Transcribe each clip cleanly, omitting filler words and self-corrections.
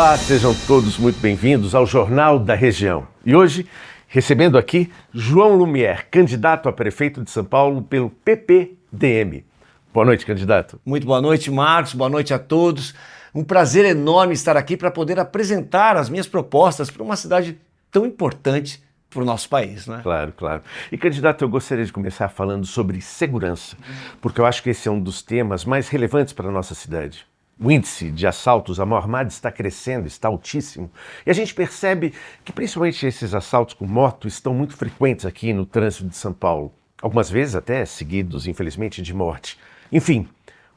Olá, sejam todos muito bem-vindos ao Jornal da Região. E hoje, recebendo aqui João Lumière, candidato a prefeito de São Paulo pelo PPDM. Boa noite, candidato. Muito boa noite, Marcos. Boa noite a todos. Um prazer enorme estar aqui para poder apresentar as minhas propostas para uma cidade tão importante para o nosso país, né? Claro, claro. E, candidato, eu gostaria de começar falando sobre segurança, porque eu acho que esse é um dos temas mais relevantes para a nossa cidade. O índice de assaltos à mão armada está crescendo, está altíssimo. E a gente percebe que principalmente esses assaltos com moto estão muito frequentes aqui no trânsito de São Paulo. Algumas vezes até seguidos, infelizmente, de morte. Enfim,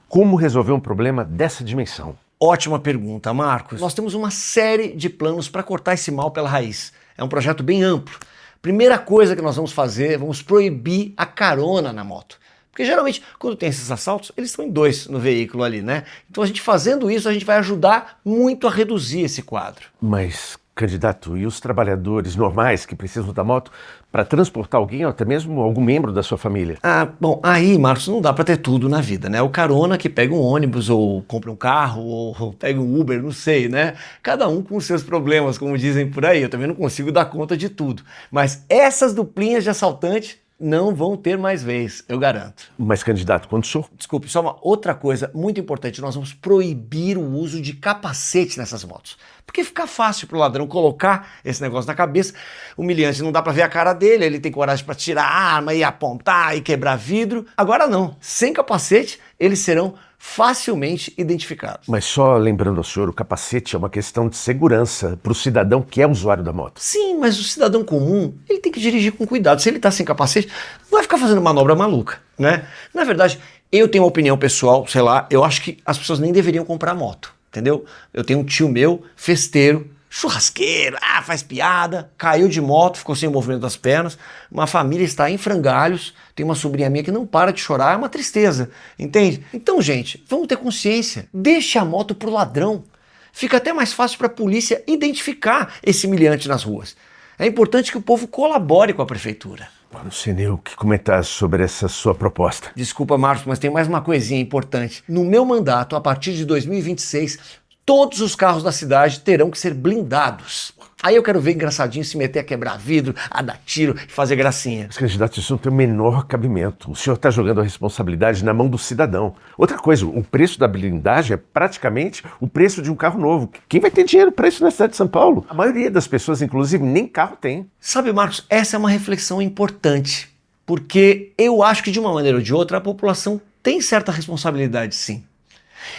como resolver um problema dessa dimensão? Ótima pergunta, Marcos. Nós temos uma série de planos para cortar esse mal pela raiz. É um projeto bem amplo. Primeira coisa que nós vamos fazer, vamos proibir a carona na moto. Porque geralmente, quando tem esses assaltos, eles estão em dois no veículo ali, né? Então a gente fazendo isso, a gente vai ajudar muito a reduzir esse quadro. Mas, candidato, e os trabalhadores normais que precisam da moto para transportar alguém ou até mesmo algum membro da sua família? Bom, aí, Marcos, não dá para ter tudo na vida, né? O carona que pega um ônibus ou compra um carro ou pega um Uber, não sei, né? Cada um com os seus problemas, como dizem por aí. Eu também não consigo dar conta de tudo. Mas essas duplinhas de assaltante não vão ter mais vez, eu garanto. Mas, candidato, quando o senhor... Desculpe, só uma outra coisa muito importante, nós vamos proibir o uso de capacete nessas motos. Porque fica fácil para o ladrão colocar esse negócio na cabeça, humilhante, não dá para ver a cara dele, ele tem coragem para tirar a arma e apontar e quebrar vidro. Agora não, sem capacete, eles serão facilmente identificados. Mas só lembrando ao senhor, o capacete é uma questão de segurança para o cidadão que é usuário da moto. Sim, mas o cidadão comum, ele tem que dirigir com cuidado. Se ele está sem capacete, não vai ficar fazendo manobra maluca, né? Na verdade, eu tenho uma opinião pessoal, sei lá, eu acho que as pessoas nem deveriam comprar moto, entendeu? Eu tenho um tio meu, festeiro, churrasqueiro, faz piada, caiu de moto, ficou sem o movimento das pernas, uma família está em frangalhos, tem uma sobrinha minha que não para de chorar, é uma tristeza, entende? Então, gente, vamos ter consciência, deixe a moto pro ladrão, fica até mais fácil para a polícia identificar esse humilhante nas ruas. É importante que o povo colabore com a prefeitura. Não sei nem o que comentar sobre essa sua proposta. Desculpa, Marcos, mas tem mais uma coisinha importante. No meu mandato, a partir de 2026, todos os carros da cidade terão que ser blindados. Aí eu quero ver engraçadinho se meter a quebrar vidro, a dar tiro e fazer gracinha. Mas, candidato, isso não tem o menor cabimento. O senhor está jogando a responsabilidade na mão do cidadão. Outra coisa, o preço da blindagem é praticamente o preço de um carro novo. Quem vai ter dinheiro para isso na cidade de São Paulo? A maioria das pessoas, inclusive, nem carro tem. Sabe, Marcos, essa é uma reflexão importante, porque eu acho que de uma maneira ou de outra a população tem certa responsabilidade, sim.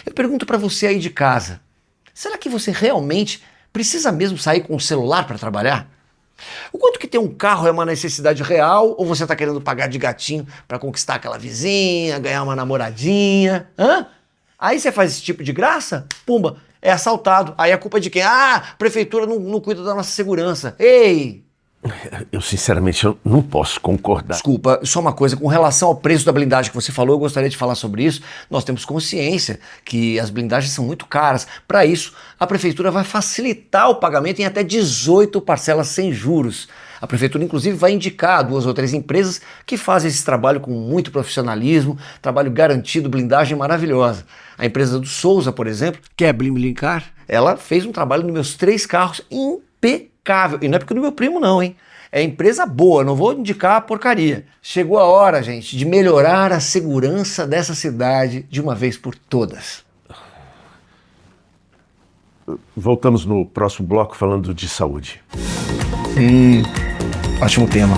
Eu pergunto para você aí de casa, será que você realmente precisa mesmo sair com o celular para trabalhar? O quanto que ter um carro é uma necessidade real ou você está querendo pagar de gatinho para conquistar aquela vizinha, ganhar uma namoradinha? Aí você faz esse tipo de graça, pumba, é assaltado. Aí a culpa é de quem? A prefeitura não cuida da nossa segurança. Ei! Eu, sinceramente, eu não posso concordar. Desculpa, só uma coisa, com relação ao preço da blindagem que você falou, eu gostaria de falar sobre isso. Nós temos consciência que as blindagens são muito caras. Para isso, a prefeitura vai facilitar o pagamento em até 18 parcelas sem juros. A prefeitura, inclusive, vai indicar 2 ou 3 empresas que fazem esse trabalho com muito profissionalismo, trabalho garantido, blindagem maravilhosa. A empresa do Souza, por exemplo, que é Blincar, ela fez um trabalho nos meus 3 carros impecável. E não é porque é do meu primo não, hein? É empresa boa, não vou indicar a porcaria. Chegou a hora, gente, de melhorar a segurança dessa cidade de uma vez por todas. Voltamos no próximo bloco falando de saúde. Ótimo tema.